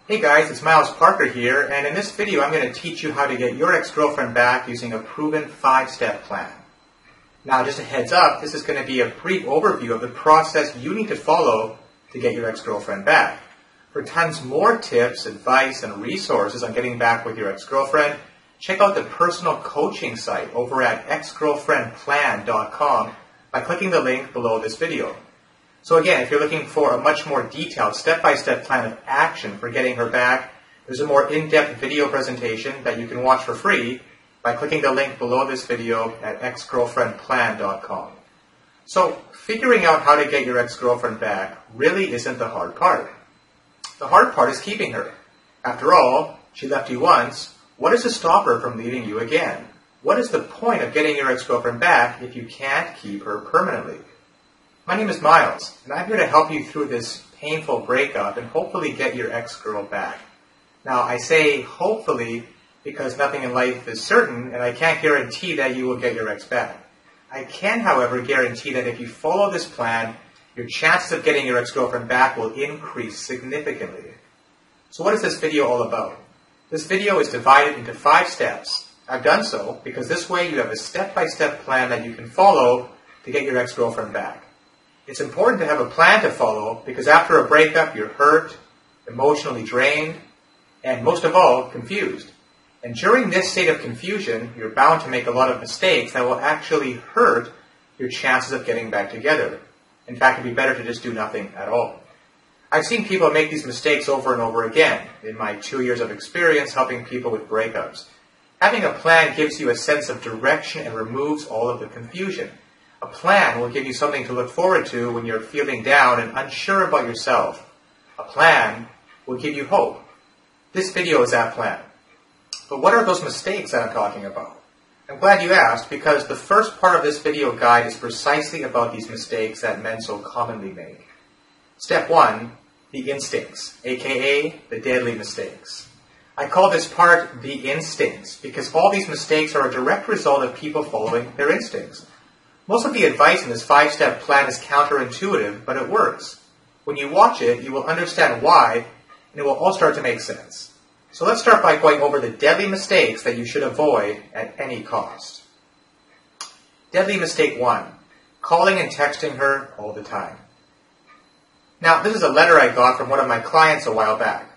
Hey guys, it's Miles Parker here, and in this video I'm going to teach you how to get your ex-girlfriend back using a proven 5-step plan. Now just a heads up, this is going to be a brief overview of the process you need to follow to get your ex-girlfriend back. For tons more tips, advice, and resources on getting back with your ex-girlfriend, check out the personal coaching site over at exgirlfriendplan.com by clicking the link below this video. So again, if you're looking for a much more detailed step-by-step plan of action for getting her back, there's a more in-depth video presentation that you can watch for free by clicking the link below this video at exgirlfriendplan.com. So figuring out how to get your ex-girlfriend back really isn't the hard part. The hard part is keeping her. After all, she left you once. What is to stop her from leaving you again? What is the point of getting your ex-girlfriend back if you can't keep her permanently? My name is Miles, and I'm here to help you through this painful breakup and hopefully get your ex-girl back. Now, I say hopefully because nothing in life is certain, and I can't guarantee that you will get your ex back. I can, however, guarantee that if you follow this plan, your chances of getting your ex-girlfriend back will increase significantly. So what is this video all about? This video is divided into 5 steps. I've done so because this way you have a step-by-step plan that you can follow to get your ex-girlfriend back. It's important to have a plan to follow because after a breakup, you're hurt, emotionally drained, and most of all, confused. And during this state of confusion, you're bound to make a lot of mistakes that will actually hurt your chances of getting back together. In fact, it'd be better to just do nothing at all. I've seen people make these mistakes over and over again in my 2 years of experience helping people with breakups. Having a plan gives you a sense of direction and removes all of the confusion. A plan will give you something to look forward to when you're feeling down and unsure about yourself. A plan will give you hope. This video is that plan. But what are those mistakes that I'm talking about? I'm glad you asked because the first part of this video guide is precisely about these mistakes that men so commonly make. Step 1, the instincts, aka the deadly mistakes. I call this part the instincts because all these mistakes are a direct result of people following their instincts. Most of the advice in this 5-step plan is counterintuitive, but it works. When you watch it, you will understand why, and it will all start to make sense. So let's start by going over the deadly mistakes that you should avoid at any cost. Deadly mistake 1, calling and texting her all the time. Now, this is a letter I got from one of my clients a while back.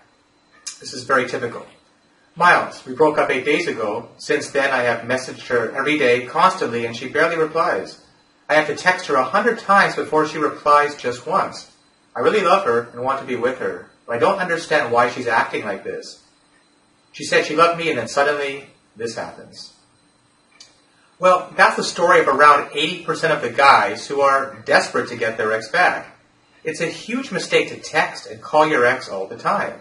This is very typical. Miles, we broke up 8 days ago. Since then, I have messaged her every day, constantly, and she barely replies. I have to text her 100 times before she replies just once. I really love her and want to be with her, but I don't understand why she's acting like this. She said she loved me, and then suddenly, this happens. Well, that's the story of around 80% of the guys who are desperate to get their ex back. It's a huge mistake to text and call your ex all the time.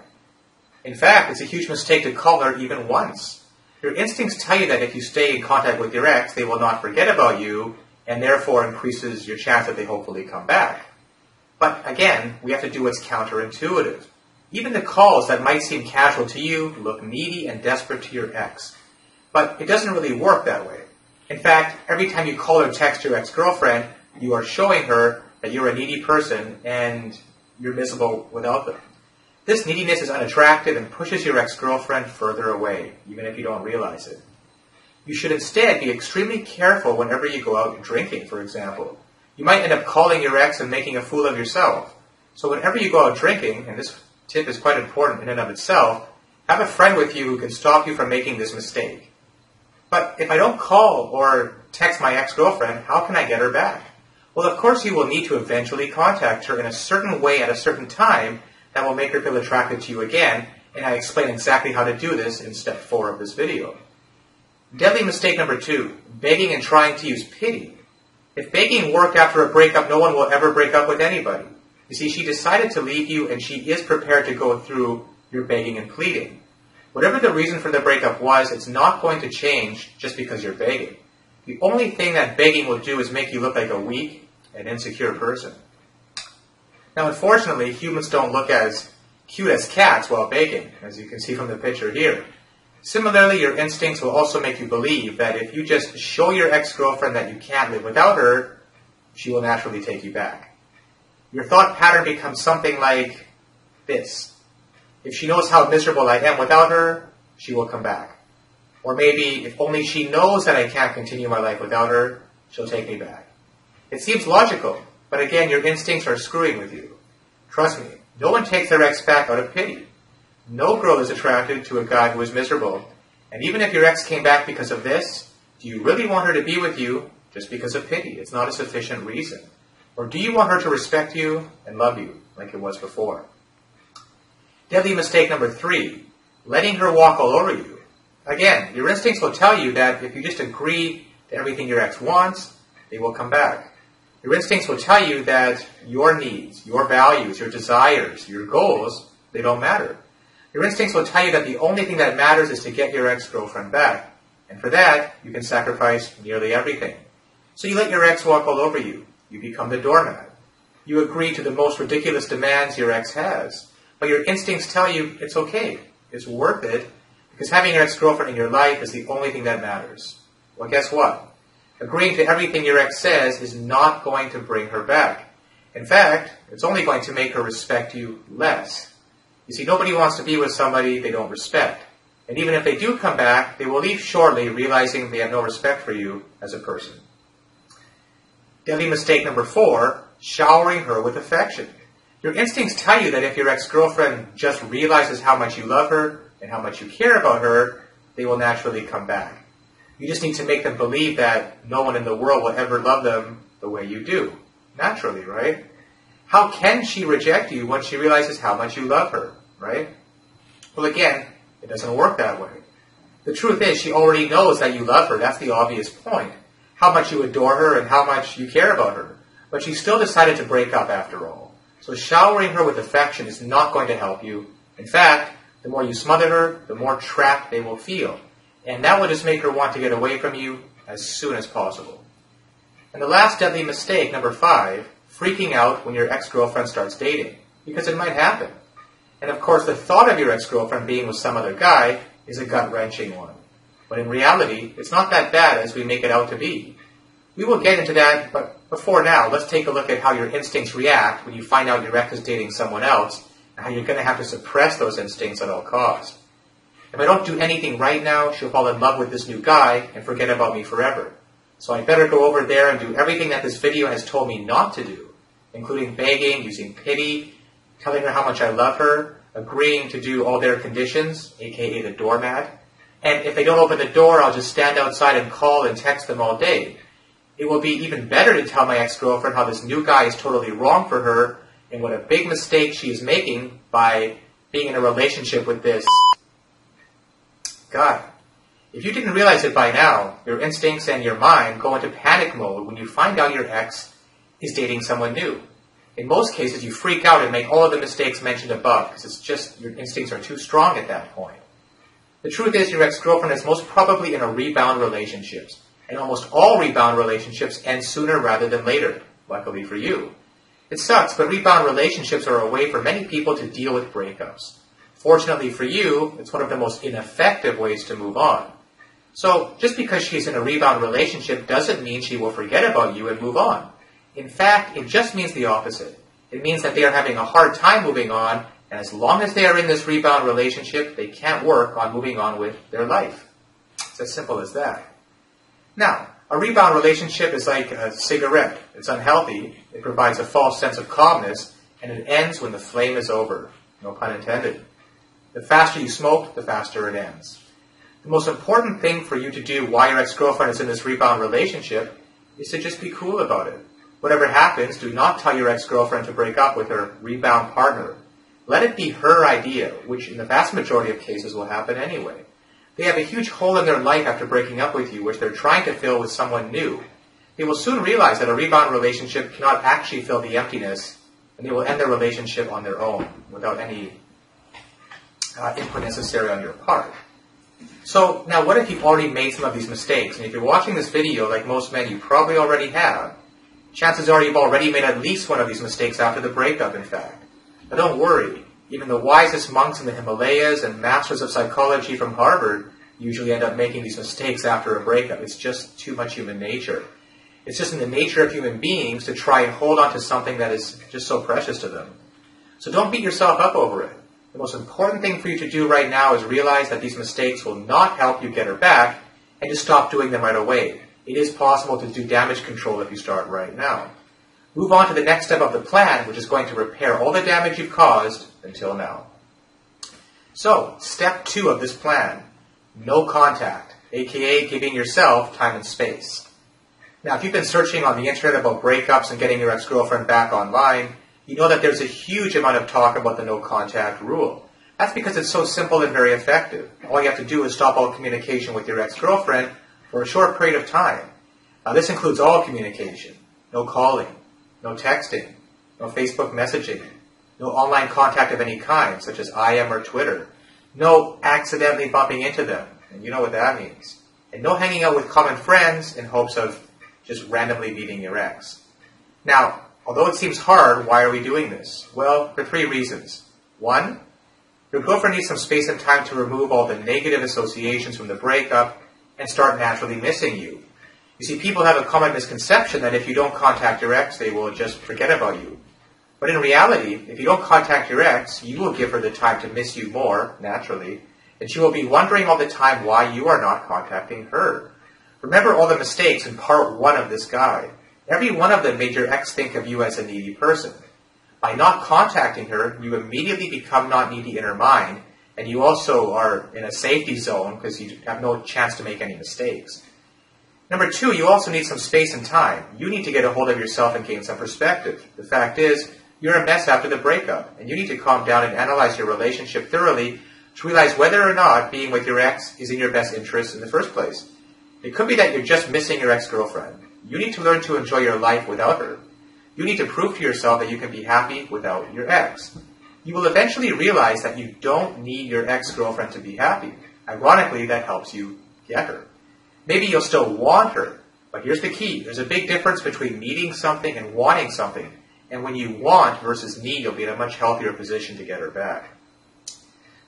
In fact, it's a huge mistake to call her even once. Your instincts tell you that if you stay in contact with your ex, they will not forget about you, and therefore increases your chance that they hopefully come back. But again, we have to do what's counterintuitive. Even the calls that might seem casual to you look needy and desperate to your ex. But it doesn't really work that way. In fact, every time you call or text your ex-girlfriend, you are showing her that you're a needy person and you're miserable without them. This neediness is unattractive and pushes your ex-girlfriend further away, even if you don't realize it. You should instead be extremely careful whenever you go out drinking, for example. You might end up calling your ex and making a fool of yourself. So whenever you go out drinking, and this tip is quite important in and of itself, have a friend with you who can stop you from making this mistake. But if I don't call or text my ex-girlfriend, how can I get her back? Well, of course you will need to eventually contact her in a certain way at a certain time that will make her feel attracted to you again, and I explain exactly how to do this in step 4 of this video. Deadly mistake number 2, begging and trying to use pity. If begging worked after a breakup, no one will ever break up with anybody. You see, she decided to leave you, and she is prepared to go through your begging and pleading. Whatever the reason for the breakup was, it's not going to change just because you're begging. The only thing that begging will do is make you look like a weak and insecure person. Now, unfortunately, humans don't look as cute as cats while begging, as you can see from the picture here. Similarly, your instincts will also make you believe that if you just show your ex-girlfriend that you can't live without her, she will naturally take you back. Your thought pattern becomes something like this. If she knows how miserable I am without her, she will come back. Or maybe if only she knows that I can't continue my life without her, she'll take me back. It seems logical, but again, your instincts are screwing with you. Trust me, no one takes their ex back out of pity. No girl is attracted to a guy who is miserable. And even if your ex came back because of this, do you really want her to be with you just because of pity? It's not a sufficient reason. Or do you want her to respect you and love you like it was before? Deadly mistake number 3, letting her walk all over you. Again, your instincts will tell you that if you just agree to everything your ex wants, they will come back. Your instincts will tell you that your needs, your values, your desires, your goals, they don't matter. Your instincts will tell you that the only thing that matters is to get your ex-girlfriend back. And for that, you can sacrifice nearly everything. So you let your ex walk all over you. You become the doormat. You agree to the most ridiculous demands your ex has. But your instincts tell you it's okay. It's worth it. Because having your ex-girlfriend in your life is the only thing that matters. Well, guess what? Agreeing to everything your ex says is not going to bring her back. In fact, it's only going to make her respect you less. You see, nobody wants to be with somebody they don't respect. And even if they do come back, they will leave shortly realizing they have no respect for you as a person. Deadly mistake number 4, showering her with affection. Your instincts tell you that if your ex-girlfriend just realizes how much you love her and how much you care about her, they will naturally come back. You just need to make them believe that no one in the world will ever love them the way you do. Naturally, right? How can she reject you when she realizes how much you love her, right? Well, again, it doesn't work that way. The truth is, she already knows that you love her. That's the obvious point. How much you adore her and how much you care about her. But she still decided to break up after all. So showering her with affection is not going to help you. In fact, the more you smother her, the more trapped they will feel. And that will just make her want to get away from you as soon as possible. And the last deadly mistake, number 5, freaking out when your ex-girlfriend starts dating. Because it might happen. And of course, the thought of your ex-girlfriend being with some other guy is a gut-wrenching one. But in reality, it's not that bad as we make it out to be. We will get into that, but before now, let's take a look at how your instincts react when you find out your ex is dating someone else, and how you're going to have to suppress those instincts at all costs. If I don't do anything right now, she'll fall in love with this new guy and forget about me forever. So I better go over there and do everything that this video has told me not to do, including begging, using pity, telling her how much I love her, agreeing to do all their conditions, aka the doormat. And if they don't open the door, I'll just stand outside and call and text them all day. It will be even better to tell my ex-girlfriend how this new guy is totally wrong for her and what a big mistake she is making by being in a relationship with this guy. If you didn't realize it by now, your instincts and your mind go into panic mode when you find out your ex is dating someone new. In most cases, you freak out and make all of the mistakes mentioned above because it's just your instincts are too strong at that point. The truth is your ex-girlfriend is most probably in a rebound relationship. And almost all rebound relationships end sooner rather than later, luckily for you. It sucks, but rebound relationships are a way for many people to deal with breakups. Fortunately for you, it's one of the most ineffective ways to move on. So, just because she's in a rebound relationship doesn't mean she will forget about you and move on. In fact, it just means the opposite. It means that they are having a hard time moving on, and as long as they are in this rebound relationship, they can't work on moving on with their life. It's as simple as that. Now, a rebound relationship is like a cigarette. It's unhealthy, it provides a false sense of calmness, and it ends when the flame is over. No pun intended. The faster you smoke, the faster it ends. The most important thing for you to do while your ex-girlfriend is in this rebound relationship is to just be cool about it. Whatever happens, do not tell your ex-girlfriend to break up with her rebound partner. Let it be her idea, which in the vast majority of cases will happen anyway. They have a huge hole in their life after breaking up with you, which they're trying to fill with someone new. They will soon realize that a rebound relationship cannot actually fill the emptiness, and they will end their relationship on their own, without any input necessary on your part. So, now what if you've already made some of these mistakes? And if you're watching this video, like most men, you probably already have. Chances are you've already made at least one of these mistakes after the breakup, in fact. But don't worry. Even the wisest monks in the Himalayas and masters of psychology from Harvard usually end up making these mistakes after a breakup. It's just too much human nature. It's just in the nature of human beings to try and hold on to something that is just so precious to them. So don't beat yourself up over it. The most important thing for you to do right now is realize that these mistakes will not help you get her back, and to stop doing them right away. It is possible to do damage control if you start right now. Move on to the next step of the plan, which is going to repair all the damage you've caused until now. So, step 2 of this plan, no contact, aka giving yourself time and space. Now, if you've been searching on the internet about breakups and getting your ex-girlfriend back online, you know that there's a huge amount of talk about the no contact rule. That's because it's so simple and very effective. All you have to do is stop all communication with your ex-girlfriend for a short period of time. Now, this includes all communication, no calling, no texting, no Facebook messaging, no online contact of any kind, such as IM or Twitter, no accidentally bumping into them, and you know what that means, and no hanging out with common friends in hopes of just randomly meeting your ex. Now, although it seems hard, why are we doing this? Well, for 3 reasons. 1, your girlfriend needs some space and time to remove all the negative associations from the breakup and start naturally missing you. You see, people have a common misconception that if you don't contact your ex, they will just forget about you. But in reality, if you don't contact your ex, you will give her the time to miss you more, naturally, and she will be wondering all the time why you are not contacting her. Remember all the mistakes in part 1 of this guide. Every one of them made your ex think of you as a needy person. By not contacting her, you immediately become not needy in her mind, and you also are in a safety zone because you have no chance to make any mistakes. Number 2, you also need some space and time. You need to get a hold of yourself and gain some perspective. The fact is, you're a mess after the breakup, and you need to calm down and analyze your relationship thoroughly to realize whether or not being with your ex is in your best interest in the first place. It could be that you're just missing your ex-girlfriend. You need to learn to enjoy your life without her. You need to prove to yourself that you can be happy without your ex. You will eventually realize that you don't need your ex-girlfriend to be happy. Ironically, that helps you get her. Maybe you'll still want her, but here's the key. There's a big difference between needing something and wanting something. And when you want versus need, you'll be in a much healthier position to get her back.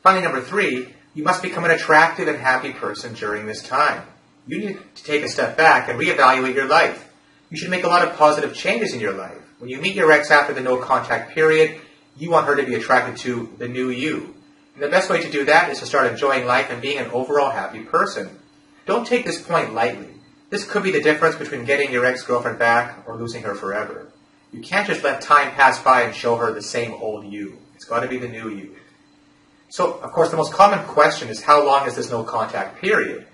Finally, number 3, you must become an attractive and happy person during this time. You need to take a step back and reevaluate your life. You should make a lot of positive changes in your life. When you meet your ex after the no contact period, you want her to be attracted to the new you. And the best way to do that is to start enjoying life and being an overall happy person. Don't take this point lightly. This could be the difference between getting your ex-girlfriend back or losing her forever. You can't just let time pass by and show her the same old you. It's got to be the new you. So, of course, the most common question is how long is this no contact period?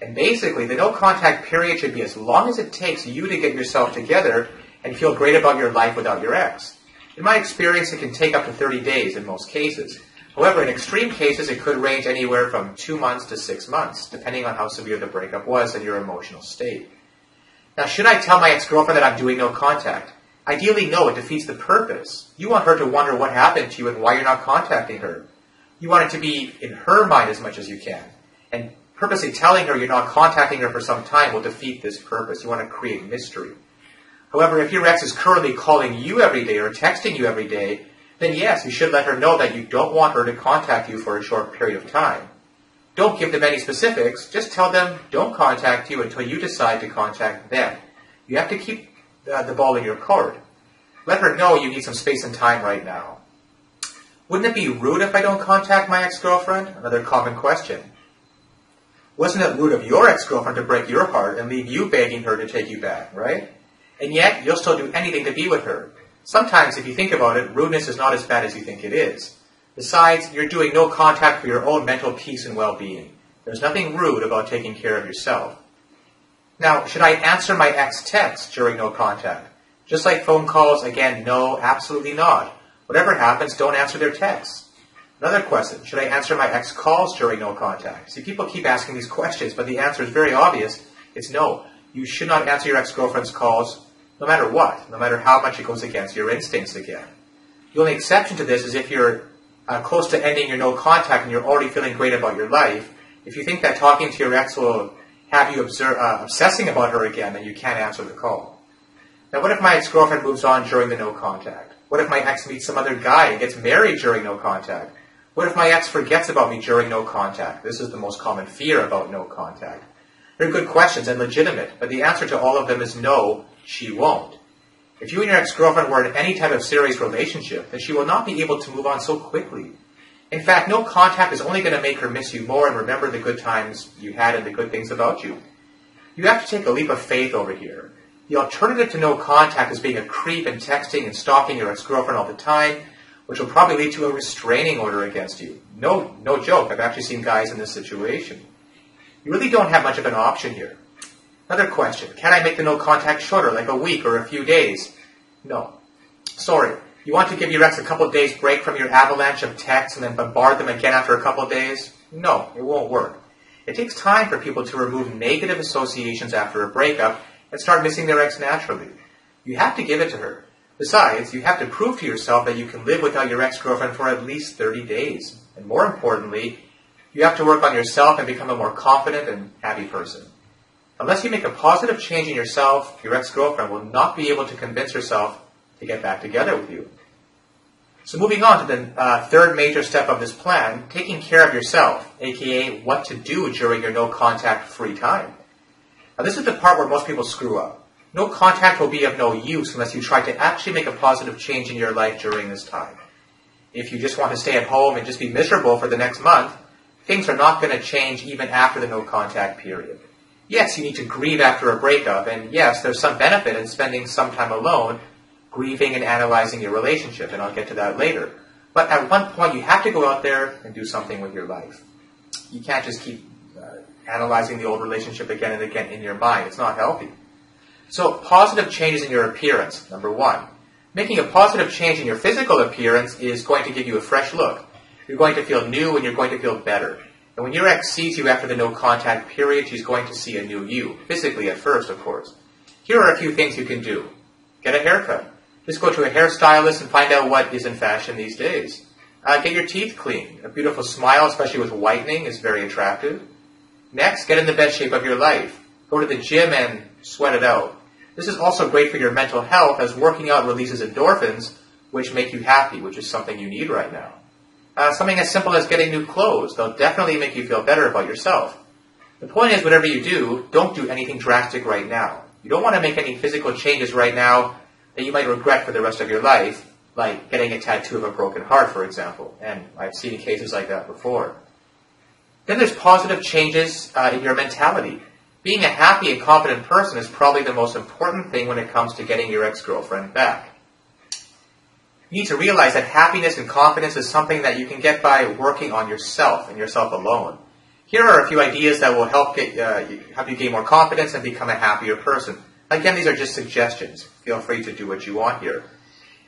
And basically, the no contact period should be as long as it takes you to get yourself together and feel great about your life without your ex. In my experience, it can take up to 30 days in most cases. However, in extreme cases, it could range anywhere from 2 months to 6 months, depending on how severe the breakup was and your emotional state. Now, should I tell my ex-girlfriend that I'm doing no contact? Ideally, no, it defeats the purpose. You want her to wonder what happened to you and why you're not contacting her. You want it to be in her mind as much as you can. And purposely telling her you're not contacting her for some time will defeat this purpose. You want to create mystery. However, if your ex is currently calling you every day or texting you every day, then yes, you should let her know that you don't want her to contact you for a short period of time. Don't give them any specifics. Just tell them don't contact you until you decide to contact them. You have to keep the ball in your court. Let her know you need some space and time right now. Wouldn't it be rude if I don't contact my ex-girlfriend? Another common question. Wasn't it rude of your ex-girlfriend to break your heart and leave you begging her to take you back, right? And yet, you'll still do anything to be with her. Sometimes, if you think about it, rudeness is not as bad as you think it is. Besides, you're doing no contact for your own mental peace and well-being. There's nothing rude about taking care of yourself. Now, should I answer my ex texts during no contact? Just like phone calls, again, no, absolutely not. Whatever happens, don't answer their texts. Another question, should I answer my ex calls during no contact? See, people keep asking these questions, but the answer is very obvious. It's no. You should not answer your ex-girlfriend's calls no matter what, no matter how much it goes against your instincts again. The only exception to this is if you're close to ending your no contact and you're already feeling great about your life. If you think that talking to your ex will have you obsessing about her again, then you can't answer the call. Now, what if my ex-girlfriend moves on during the no contact? What if my ex meets some other guy and gets married during no contact? What if my ex forgets about me during no contact? This is the most common fear about no contact. They're good questions and legitimate, but the answer to all of them is no, she won't. If you and your ex-girlfriend were in any type of serious relationship, then she will not be able to move on so quickly. In fact, no contact is only going to make her miss you more and remember the good times you had and the good things about you. You have to take a leap of faith over here. The alternative to no contact is being a creep and texting and stalking your ex-girlfriend all the time, which will probably lead to a restraining order against you. No joke, I've actually seen guys in this situation. You really don't have much of an option here. Another question, can I make the no contact shorter, like a week or a few days? No. Sorry. You want to give your ex a couple of days break from your avalanche of texts and then bombard them again after a couple of days? No, it won't work. It takes time for people to remove negative associations after a breakup and start missing their ex naturally. You have to give it to her. Besides, you have to prove to yourself that you can live without your ex-girlfriend for at least 30 days. And more importantly, you have to work on yourself and become a more confident and happy person. Unless you make a positive change in yourself, your ex-girlfriend will not be able to convince herself to get back together with you. So moving on to the third major step of this plan, taking care of yourself, aka what to do during your no-contact free time. Now this is the part where most people screw up. No contact will be of no use unless you try to actually make a positive change in your life during this time. If you just want to stay at home and just be miserable for the next month, things are not going to change even after the no-contact period. Yes, you need to grieve after a breakup, and yes, there's some benefit in spending some time alone, grieving and analyzing your relationship, and I'll get to that later. But at one point, you have to go out there and do something with your life. You can't just keep analyzing the old relationship again and again in your mind. It's not healthy. So, positive changes in your appearance, number one. Making a positive change in your physical appearance is going to give you a fresh look. You're going to feel new and you're going to feel better. And when your ex sees you after the no-contact period, she's going to see a new you. Physically at first, of course. Here are a few things you can do. Get a haircut. Just go to a hairstylist and find out what is in fashion these days. Get your teeth cleaned. A beautiful smile, especially with whitening, is very attractive. Next, get in the best shape of your life. Go to the gym and sweat it out. This is also great for your mental health, as working out releases endorphins, which make you happy, which is something you need right now. Something as simple as getting new clothes. They'll definitely make you feel better about yourself. The point is, whatever you do, don't do anything drastic right now. You don't want to make any physical changes right now that you might regret for the rest of your life, like getting a tattoo of a broken heart, for example. And I've seen cases like that before. Then there's positive changes in your mentality. Being a happy and confident person is probably the most important thing when it comes to getting your ex-girlfriend back. You need to realize that happiness and confidence is something that you can get by working on yourself and yourself alone. Here are a few ideas that will help you gain more confidence and become a happier person. Again, these are just suggestions. Feel free to do what you want here.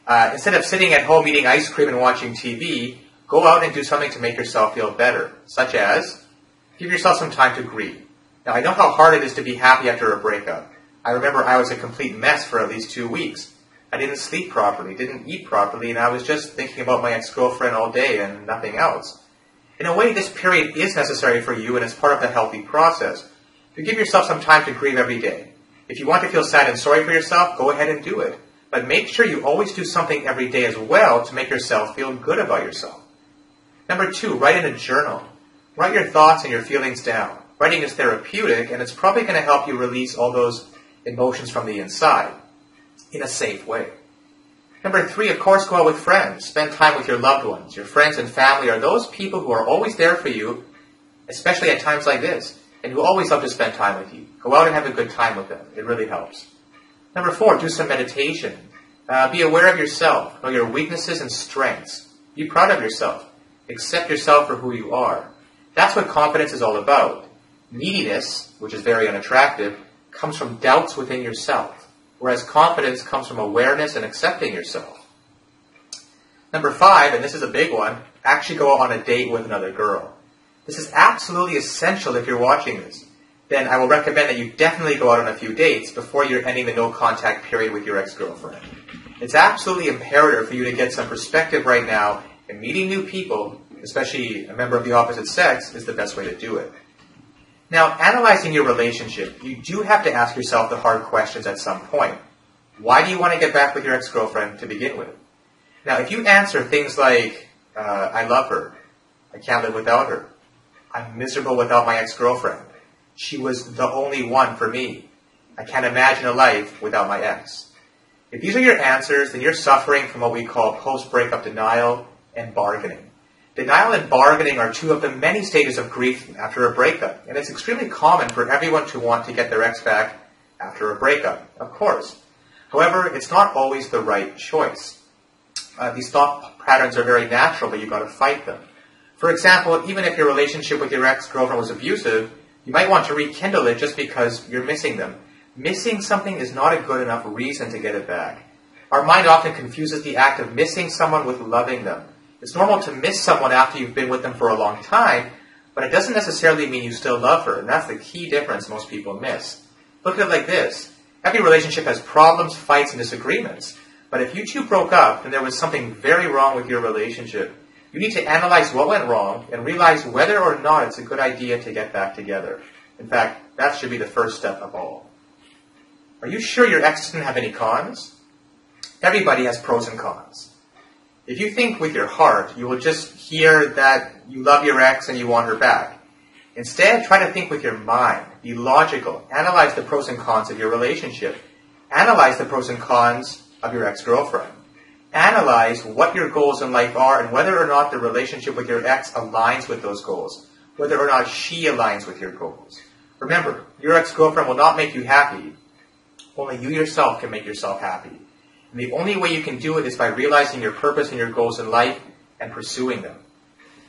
Instead of sitting at home eating ice cream and watching TV, go out and do something to make yourself feel better, such as give yourself some time to grieve. Now, I know how hard it is to be happy after a breakup. I remember I was a complete mess for at least 2 weeks. I didn't sleep properly, didn't eat properly, and I was just thinking about my ex-girlfriend all day and nothing else. In a way, this period is necessary for you, and it's part of the healthy process. You give yourself some time to grieve every day. If you want to feel sad and sorry for yourself, go ahead and do it. But make sure you always do something every day as well to make yourself feel good about yourself. Number 2, write in a journal. Write your thoughts and your feelings down. Writing is therapeutic, and it's probably going to help you release all those emotions from the inside in a safe way. Number 3, of course, go out with friends. Spend time with your loved ones. Your friends and family are those people who are always there for you, especially at times like this, and who always love to spend time with you. Go out and have a good time with them. It really helps. Number 4, do some meditation. Be aware of yourself. Know your weaknesses and strengths. Be proud of yourself. Accept yourself for who you are. That's what confidence is all about. Neediness, which is very unattractive, comes from doubts within yourself, whereas confidence comes from awareness and accepting yourself. Number 5, and this is a big one, actually go on a date with another girl. This is absolutely essential if you're watching this. Then I will recommend that you definitely go out on a few dates before you're ending the no-contact period with your ex-girlfriend. It's absolutely imperative for you to get some perspective right now, and meeting new people, especially a member of the opposite sex, is the best way to do it. Now, analyzing your relationship, you do have to ask yourself the hard questions at some point. Why do you want to get back with your ex-girlfriend to begin with? Now, if you answer things like, I love her, I can't live without her, I'm miserable without my ex-girlfriend, she was the only one for me, I can't imagine a life without my ex. If these are your answers, then you're suffering from what we call post-breakup denial and bargaining. Denial and bargaining are two of the many stages of grief after a breakup, and it's extremely common for everyone to want to get their ex back after a breakup, of course. However, it's not always the right choice. These thought patterns are very natural, but you've got to fight them. For example, even if your relationship with your ex-girlfriend was abusive, you might want to rekindle it just because you're missing them. Missing something is not a good enough reason to get it back. Our mind often confuses the act of missing someone with loving them. It's normal to miss someone after you've been with them for a long time, but it doesn't necessarily mean you still love her, and that's the key difference most people miss. Look at it like this. Every relationship has problems, fights, and disagreements. But if you two broke up and there was something very wrong with your relationship, you need to analyze what went wrong and realize whether or not it's a good idea to get back together. In fact, that should be the first step of all. Are you sure your ex didn't have any cons? Everybody has pros and cons. If you think with your heart, you will just hear that you love your ex and you want her back. Instead, try to think with your mind. Be logical. Analyze the pros and cons of your relationship. Analyze the pros and cons of your ex-girlfriend. Analyze what your goals in life are and whether or not the relationship with your ex aligns with those goals. Whether or not she aligns with your goals. Remember, your ex-girlfriend will not make you happy. Only you yourself can make yourself happy. And the only way you can do it is by realizing your purpose and your goals in life and pursuing them.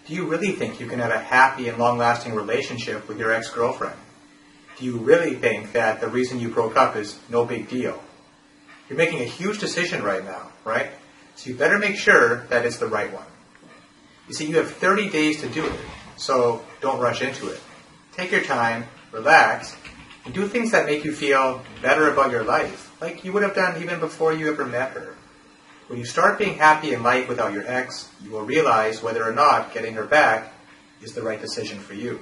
Do you really think you can have a happy and long-lasting relationship with your ex-girlfriend? Do you really think that the reason you broke up is no big deal? You're making a huge decision right now, right? So you better make sure that it's the right one. You see, you have 30 days to do it, so don't rush into it. Take your time, relax, and do things that make you feel better about your life, like you would have done even before you ever met her. When you start being happy in life without your ex, you will realize whether or not getting her back is the right decision for you.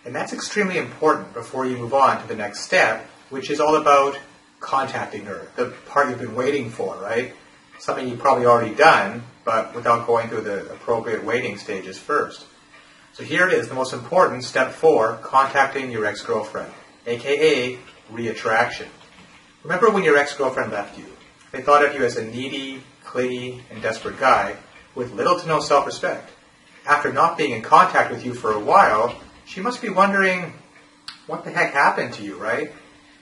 And that's extremely important before you move on to the next step, which is all about contacting her, the part you've been waiting for, right? Something you've probably already done, but without going through the appropriate waiting stages first. So here it is, the most important, step 4, contacting your ex-girlfriend, aka reattraction. Remember when your ex-girlfriend left you? They thought of you as a needy, clingy, and desperate guy with little to no self-respect. After not being in contact with you for a while, she must be wondering, what the heck happened to you, right?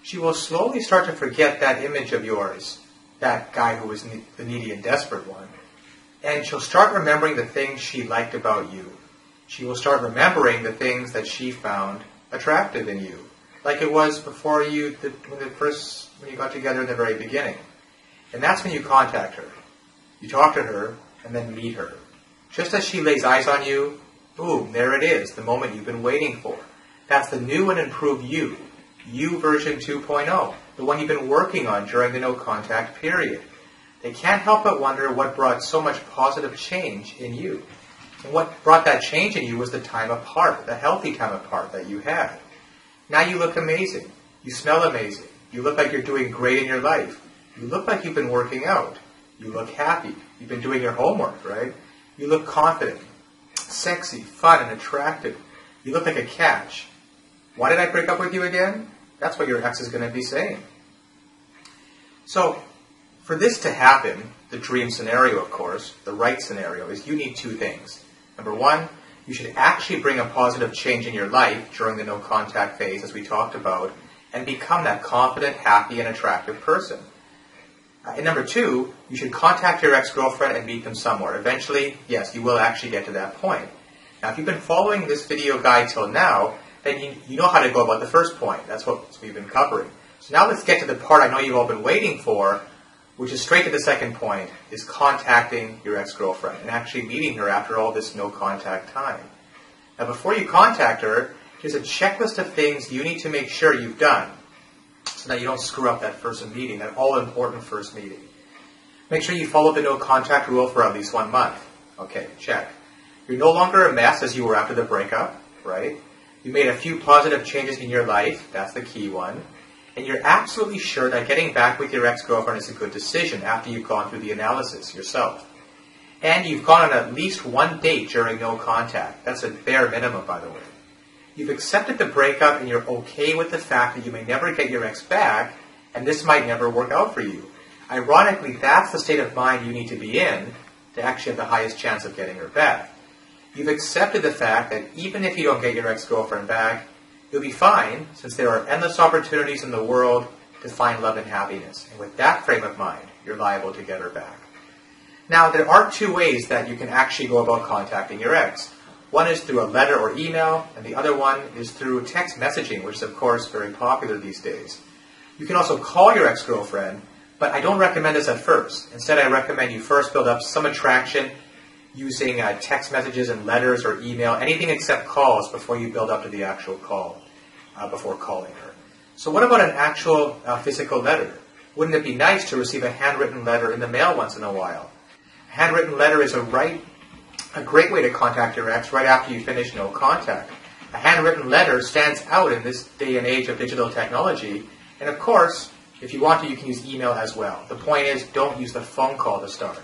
She will slowly start to forget that image of yours, that guy who was the needy and desperate one. And she'll start remembering the things she liked about you. She will start remembering the things that she found attractive in you, like it was before when you got together in the very beginning. And that's when you contact her. You talk to her, and then meet her. Just as she lays eyes on you, boom, there it is, the moment you've been waiting for. That's the new and improved you. You version 2.0, the one you've been working on during the no contact period. They can't help but wonder what brought so much positive change in you. And what brought that change in you was the time apart, the healthy time apart that you had. Now you look amazing. You smell amazing. You look like you're doing great in your life. You look like you've been working out. You look happy. You've been doing your homework, right? You look confident, sexy, fun, and attractive. You look like a catch. Why did I break up with you again? That's what your ex is going to be saying. So, for this to happen, the dream scenario, of course, the right scenario, is you need 2 things. Number 1, you should actually bring a positive change in your life during the no contact phase, as we talked about, and become that confident, happy, and attractive person. And number 2, you should contact your ex-girlfriend and meet them somewhere. Eventually, yes, you will actually get to that point. Now, if you've been following this video guide till now, then you know how to go about the first point. That's what we've been covering. So now let's get to the part I know you've all been waiting for, which is straight to the second point, is contacting your ex-girlfriend and actually meeting her after all this no contact time. Now, before you contact her, there's a checklist of things you need to make sure you've done, so that you don't screw up that first meeting, that all-important first meeting. Make sure you follow the no contact rule for at least 1 month. Okay, check. You're no longer a mess as you were after the breakup, right? You made a few positive changes in your life, that's the key one. And you're absolutely sure that getting back with your ex-girlfriend is a good decision after you've gone through the analysis yourself. And you've gone on at least 1 date during no contact. That's a bare minimum, by the way. You've accepted the breakup and you're okay with the fact that you may never get your ex back, and this might never work out for you. Ironically, that's the state of mind you need to be in to actually have the highest chance of getting her back. You've accepted the fact that even if you don't get your ex-girlfriend back, you'll be fine, since there are endless opportunities in the world to find love and happiness. And with that frame of mind, you're liable to get her back. Now, there are two ways that you can actually go about contacting your ex. One is through a letter or email, and the other one is through text messaging, which is, of course, very popular these days. You can also call your ex-girlfriend, but I don't recommend this at first. Instead, I recommend you first build up some attraction using text messages and letters or email, anything except calls, before you build up to the actual call, before calling her. So what about an actual physical letter? Wouldn't it be nice to receive a handwritten letter in the mail once in a while? A handwritten letter is a great way to contact your ex right after you finish no contact. A handwritten letter stands out in this day and age of digital technology, and of course, if you want to, you can use email as well. The point is, don't use the phone call to start.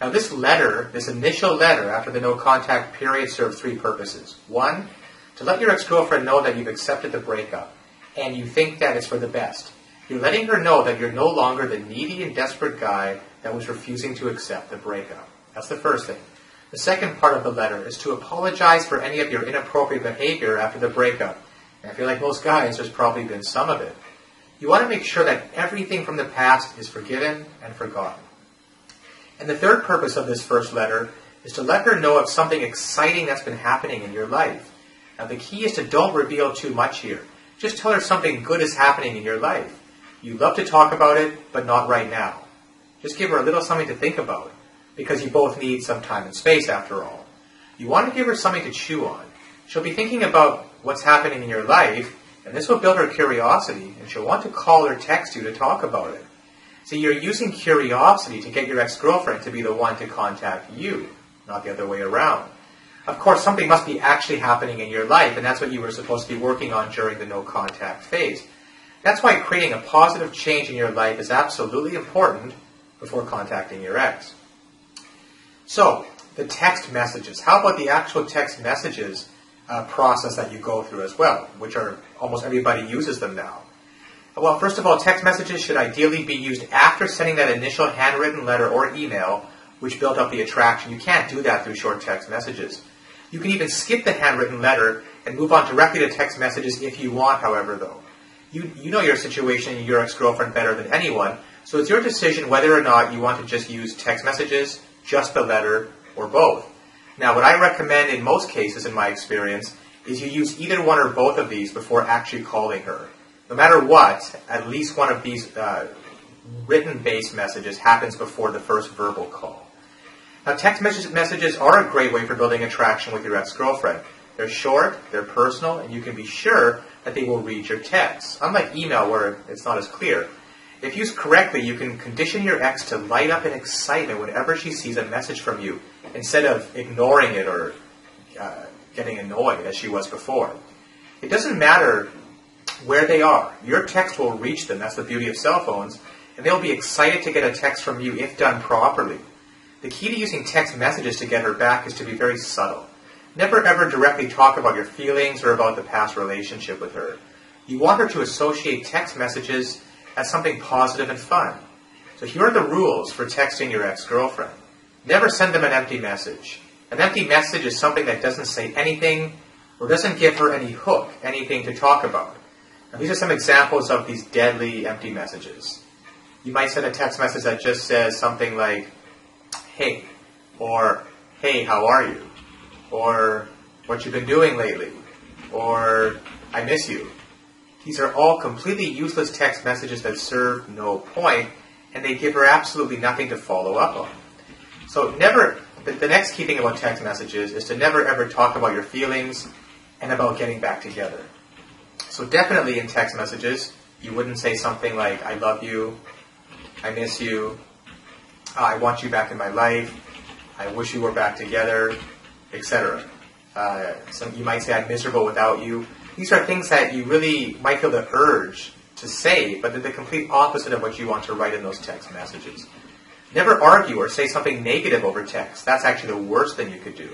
Now this letter, this initial letter after the no contact period, serves three purposes. One, to let your ex-girlfriend know that you've accepted the breakup, and you think that it's for the best. You're letting her know that you're no longer the needy and desperate guy that was refusing to accept the breakup. That's the first thing. The second part of the letter is to apologize for any of your inappropriate behavior after the breakup. And I feel like most guys, there's probably been some of it. You want to make sure that everything from the past is forgiven and forgotten. And the third purpose of this first letter is to let her know of something exciting that's been happening in your life. Now the key is to don't reveal too much here. Just tell her something good is happening in your life. You love to talk about it, but not right now. Just give her a little something to think about, because you both need some time and space after all. You want to give her something to chew on. She'll be thinking about what's happening in your life, and this will build her curiosity, and she'll want to call or text you to talk about it. So you're using curiosity to get your ex-girlfriend to be the one to contact you, not the other way around. Of course, something must be actually happening in your life, and that's what you were supposed to be working on during the no-contact phase. That's why creating a positive change in your life is absolutely important before contacting your ex. So, the text messages. How about the actual text messages process that you go through as well, which are almost everybody uses them now? Well, first of all, text messages should ideally be used after sending that initial handwritten letter or email, which built up the attraction. You can't do that through short text messages. You can even skip the handwritten letter and move on directly to text messages if you want, however, though. You know your situation and your ex-girlfriend better than anyone, so it's your decision whether or not you want to just use text messages, just the letter, or both. Now, what I recommend in most cases, in my experience, is you use either one or both of these before actually calling her. No matter what, at least one of these written-based messages happens before the first verbal call. Now, text messages are a great way for building attraction with your ex-girlfriend. They're short, they're personal, and you can be sure that they will read your texts. Unlike email, where it's not as clear. If used correctly, you can condition your ex to light up in excitement whenever she sees a message from you, instead of ignoring it or getting annoyed as she was before. It doesn't matter where they are. Your text will reach them. That's the beauty of cell phones. And they'll be excited to get a text from you if done properly. The key to using text messages to get her back is to be very subtle. Never ever directly talk about your feelings or about the past relationship with her. You want her to associate text messages as something positive and fun. So here are the rules for texting your ex-girlfriend. Never send them an empty message. An empty message is something that doesn't say anything or doesn't give her any hook, anything to talk about. Now, these are some examples of these deadly empty messages. You might send a text message that just says something like, hey, or hey, how are you? Or what you've been doing lately? Or I miss you. These are all completely useless text messages that serve no point, and they give her absolutely nothing to follow up on. So the next key thing about text messages is to never ever talk about your feelings and about getting back together. So definitely in text messages, you wouldn't say something like, I love you, I miss you, I want you back in my life, I wish you were back together, etc. You might say, I'm miserable without you. These are things that you really might feel the urge to say, but they're the complete opposite of what you want to write in those text messages. Never argue or say something negative over text. That's actually the worst thing you could do.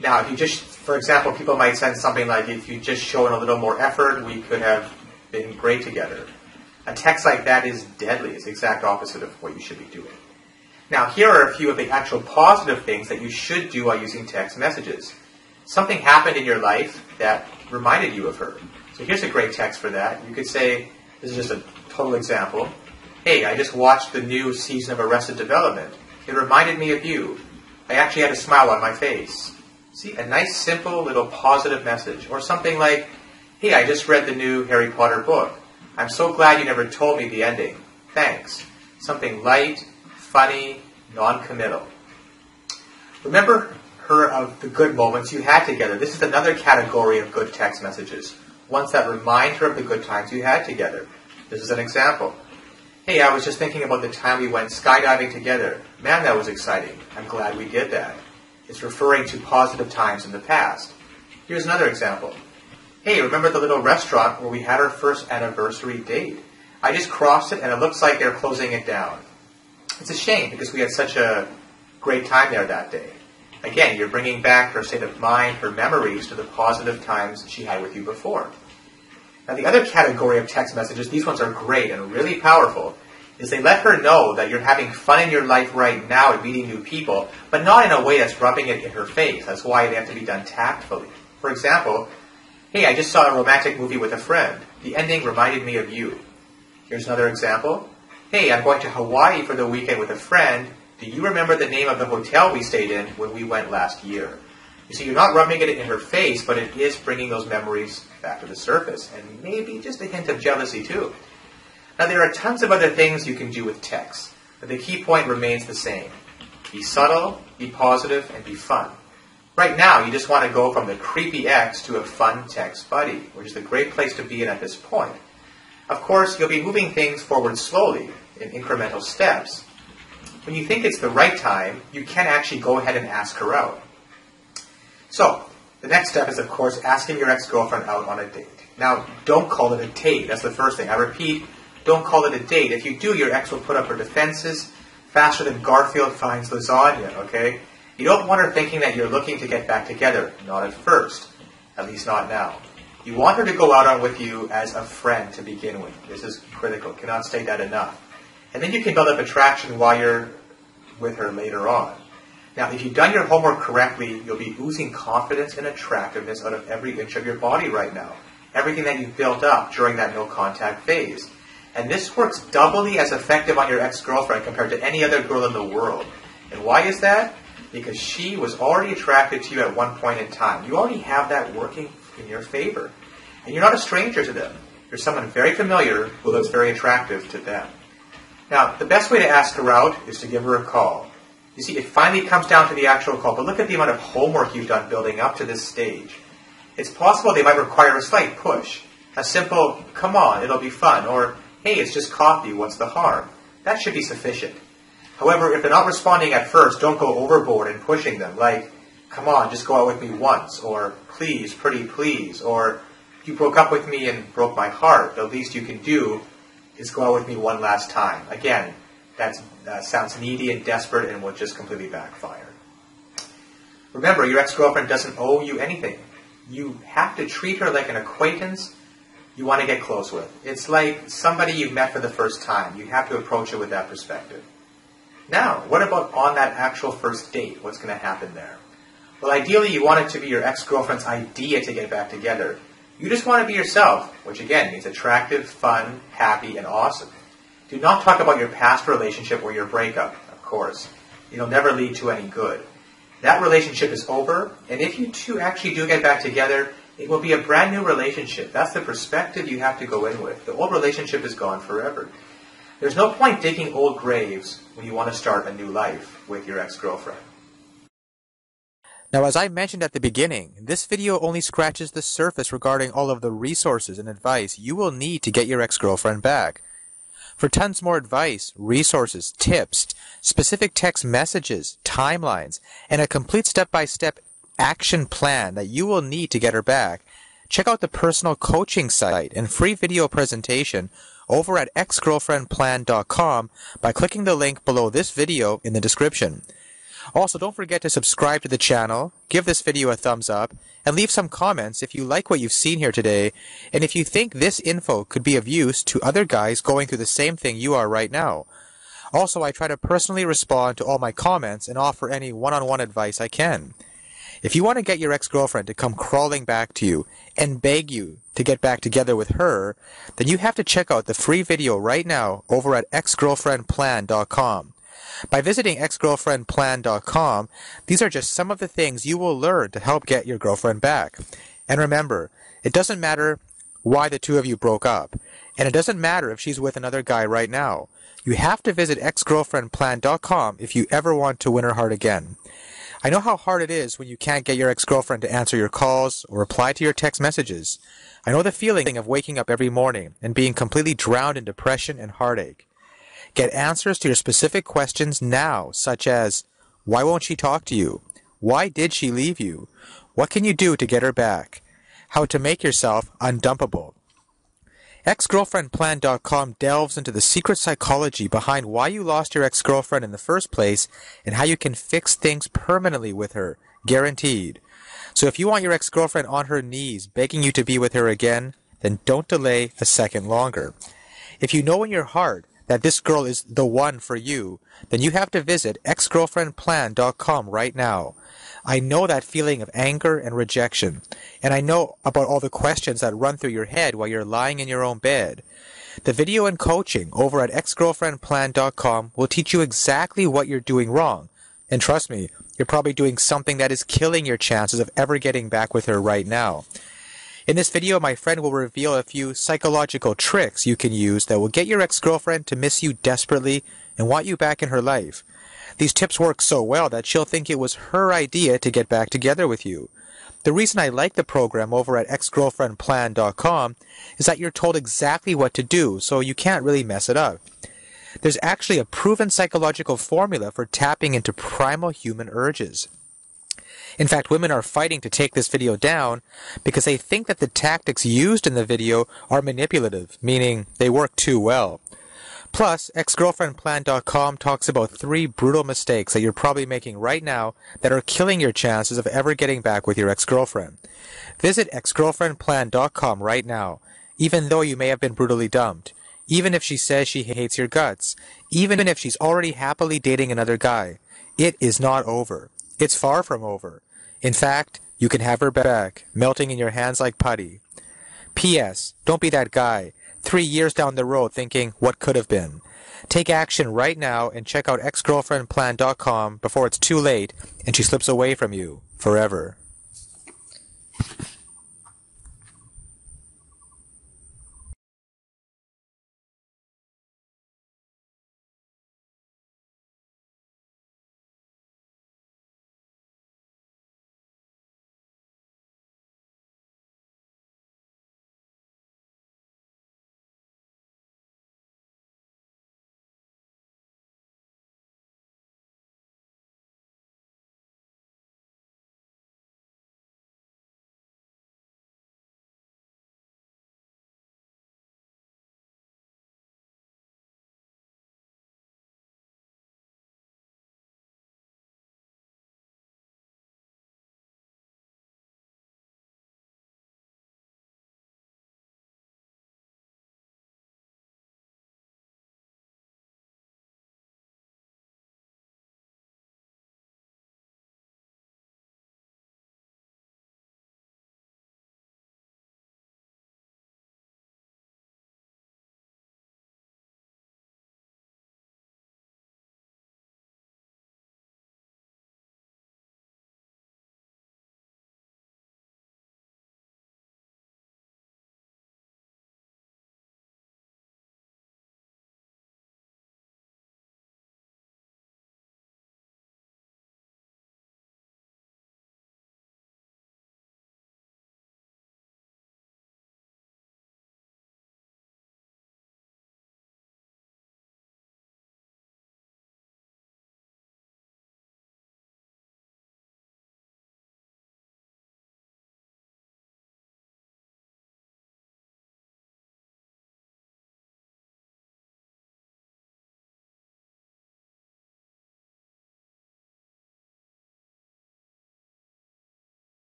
Now, if you just, for example, people might send something like, if you just show in a little more effort, we could have been great together. A text like that is deadly. It's the exact opposite of what you should be doing. Now, here are a few of the actual positive things that you should do while using text messages. Something happened in your life that reminded you of her. So here's a great text for that. You could say, this is just a total example, "Hey, I just watched the new season of Arrested Development. It reminded me of you. I actually had a smile on my face." See, a nice, simple, little positive message. Or something like, "Hey, I just read the new Harry Potter book. I'm so glad you never told me the ending. Thanks." Something light, funny, non-committal. Remember her of the good moments you had together. This is another category of good text messages. Ones that remind her of the good times you had together. This is an example. "Hey, I was just thinking about the time we went skydiving together. Man, that was exciting. I'm glad we did that." It's referring to positive times in the past. Here's another example. "Hey, remember the little restaurant where we had our first anniversary date? I just crossed it and it looks like they're closing it down. It's a shame because we had such a great time there that day." Again, you're bringing back her state of mind, her memories to the positive times she had with you before. Now, the other category of text messages, these ones are great and really powerful, is they let her know that you're having fun in your life right now and meeting new people, but not in a way that's rubbing it in her face. That's why they have to be done tactfully. For example, "Hey, I just saw a romantic movie with a friend. The ending reminded me of you." Here's another example. "Hey, I'm going to Hawaii for the weekend with a friend. Do you remember the name of the hotel we stayed in when we went last year?" You see, you're not rubbing it in her face, but it is bringing those memories back to the surface, and maybe just a hint of jealousy too. Now, there are tons of other things you can do with text, but the key point remains the same. Be subtle, be positive, and be fun. Right now, you just want to go from the creepy ex to a fun text buddy, which is a great place to be in at this point. Of course, you'll be moving things forward slowly, in incremental steps. When you think it's the right time, you can actually go ahead and ask her out. So, the next step is, of course, asking your ex-girlfriend out on a date. Now, don't call it a date. That's the first thing. I repeat, don't call it a date. If you do, your ex will put up her defenses faster than Garfield finds lasagna, okay? You don't want her thinking that you're looking to get back together. Not at first. At least not now. You want her to go out on with you as a friend to begin with. This is critical. Cannot state that enough. And then you can build up attraction while you're with her later on. Now, if you've done your homework correctly, you'll be oozing confidence and attractiveness out of every inch of your body right now. Everything that you've built up during that no-contact phase. And this works doubly as effective on your ex-girlfriend compared to any other girl in the world. And why is that? Because she was already attracted to you at one point in time. You already have that working in your favor. And you're not a stranger to them. You're someone very familiar who looks very attractive to them. Now, the best way to ask her out is to give her a call. You see, it finally comes down to the actual call, but look at the amount of homework you've done building up to this stage. It's possible they might require a slight push. A simple, "Come on, it'll be fun," or "Hey, it's just coffee, what's the harm?" That should be sufficient. However, if they're not responding at first, don't go overboard in pushing them, like, "Come on, just go out with me once," or "Please, pretty please," or "You broke up with me and broke my heart. The least you can do is go out with me one last time." Again, that sounds needy and desperate and will just completely backfire. Remember, your ex-girlfriend doesn't owe you anything. You have to treat her like an acquaintance you want to get close with. It's like somebody you've met for the first time. You have to approach it with that perspective. Now, what about on that actual first date? What's going to happen there? Well, ideally, you want it to be your ex-girlfriend's idea to get back together. You just want to be yourself, which again means attractive, fun, happy, and awesome. Do not talk about your past relationship or your breakup, of course. It'll never lead to any good. That relationship is over, and if you two actually do get back together, it will be a brand new relationship. That's the perspective you have to go in with. The old relationship is gone forever. There's no point digging old graves when you want to start a new life with your ex-girlfriend. Now, as I mentioned at the beginning, this video only scratches the surface regarding all of the resources and advice you will need to get your ex-girlfriend back. For tons more advice, resources, tips, specific text messages, timelines, and a complete step-by-step action plan that you will need to get her back, check out the personal coaching site and free video presentation over at exgirlfriendplan.com by clicking the link below this video in the description. Also, don't forget to subscribe to the channel, give this video a thumbs up, and leave some comments if you like what you've seen here today, and if you think this info could be of use to other guys going through the same thing you are right now. Also, I try to personally respond to all my comments and offer any one-on-one advice I can. If you want to get your ex-girlfriend to come crawling back to you and beg you to get back together with her, then you have to check out the free video right now over at exgirlfriendplan.com. By visiting exgirlfriendplan.com, these are just some of the things you will learn to help get your girlfriend back. And remember, it doesn't matter why the two of you broke up, and it doesn't matter if she's with another guy right now. You have to visit exgirlfriendplan.com if you ever want to win her heart again. I know how hard it is when you can't get your ex-girlfriend to answer your calls or reply to your text messages. I know the feeling of waking up every morning and being completely drowned in depression and heartache. Get answers to your specific questions now, such as, why won't she talk to you? Why did she leave you? What can you do to get her back? How to make yourself undumpable. Exgirlfriendplan.com delves into the secret psychology behind why you lost your ex-girlfriend in the first place and how you can fix things permanently with her, guaranteed. So if you want your ex-girlfriend on her knees begging you to be with her again, then don't delay a second longer. If you know in your heart that this girl is the one for you, then you have to visit exgirlfriendplan.com right now. I know that feeling of anger and rejection, and I know about all the questions that run through your head while you're lying in your own bed. The video and coaching over at exgirlfriendplan.com will teach you exactly what you're doing wrong. And trust me, you're probably doing something that is killing your chances of ever getting back with her right now. In this video, my friend will reveal a few psychological tricks you can use that will get your ex-girlfriend to miss you desperately and want you back in her life. These tips work so well that she'll think it was her idea to get back together with you. The reason I like the program over at exgirlfriendplan.com is that you're told exactly what to do, so you can't really mess it up. There's actually a proven psychological formula for tapping into primal human urges. In fact, women are fighting to take this video down because they think that the tactics used in the video are manipulative, meaning they work too well. Plus, exgirlfriendplan.com talks about 3 brutal mistakes that you're probably making right now that are killing your chances of ever getting back with your ex-girlfriend. Visit exgirlfriendplan.com right now, even though you may have been brutally dumped, even if she says she hates your guts, even if she's already happily dating another guy. It is not over. It's far from over. In fact, you can have her back, melting in your hands like putty. P.S. Don't be that guy, 3 years down the road thinking, what could have been? Take action right now and check out exgirlfriendplan.com before it's too late and she slips away from you forever.